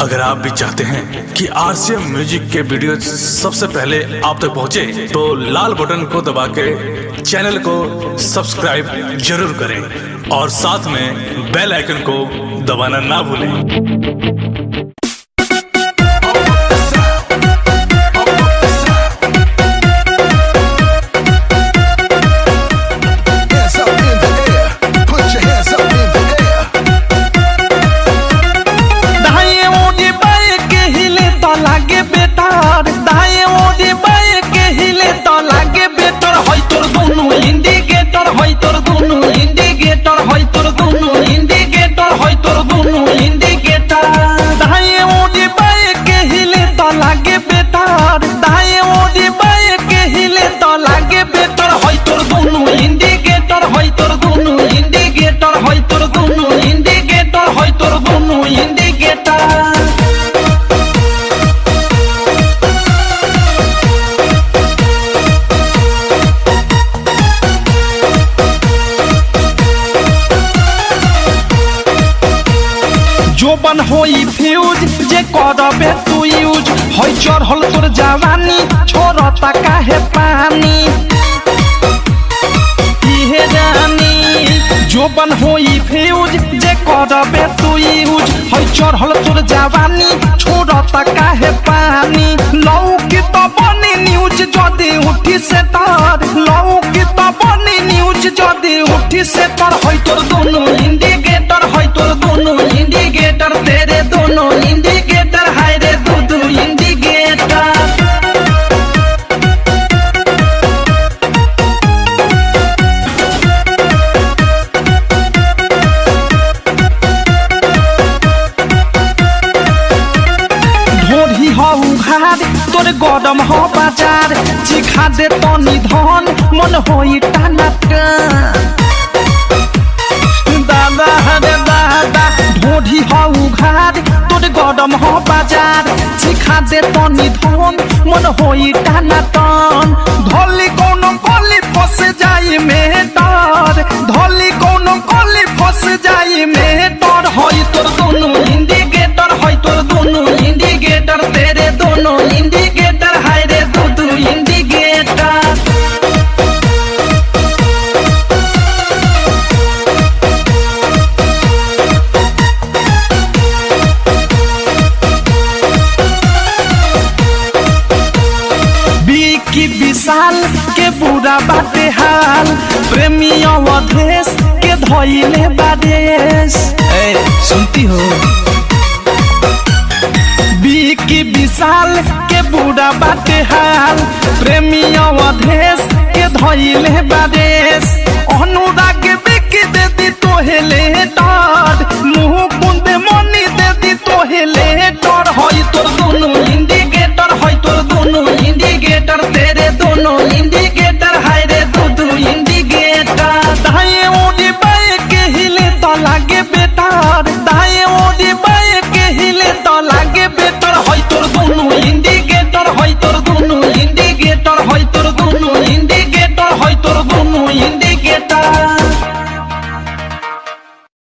अगर आप भी चाहते हैं कि आरसीएम म्यूजिक के वीडियो सबसे पहले आप तक पहुंचे, तो लाल बटन को दबा के चैनल को सब्सक्राइब जरूर करें और साथ में बेल आइकन को दबाना ना भूलें। जोबन होई फ्यूज जे करबे तू यूज होई चढ़ल तोर जवानी छोड़ता काहे पानी इहे रानी। जोबन होई फ्यूज जे करबे तू यूज होई चढ़ल तोर जवानी छोड़ता काहे पानी। लौकी तो बनी न्यूज जदी उठी से तार, लौकी तो बनी न्यूज जदी उठी से तार। होई तोर दोनों इंडिकेटर, होई तोर दोनों इंडिकेटर, तेरे दोनों इंडिकेटर, हाय रे दो इंडिकेटर। ढोढ़ी हो उघार तोर गरम हो बाजार, चिखा दे तनी धन मन होई टाना दादा हरे दादा। ढोढ़ी हो उघार तोर गरम हो बाजार, चिखा दे तनी धन मन होई टाना टन। धोली कोनो कोली फंस जाई में डर, धोली कोनो कोली फंस जाई में डर। होई तोर दोनों इंडिकेटर, होई तोर दोनों इंडिकेटर, तेरे दोनों इंडिकेटर, हाय रे दो इंडिकेटर। की विशाल के बुरा बाटे हाल, प्रेमी अवधेश के धोइले बादेश। सुनती हो की विशाल के बुरा बाटे हाल, प्रेमी अवधेश के धोइले बादेश। अनुराग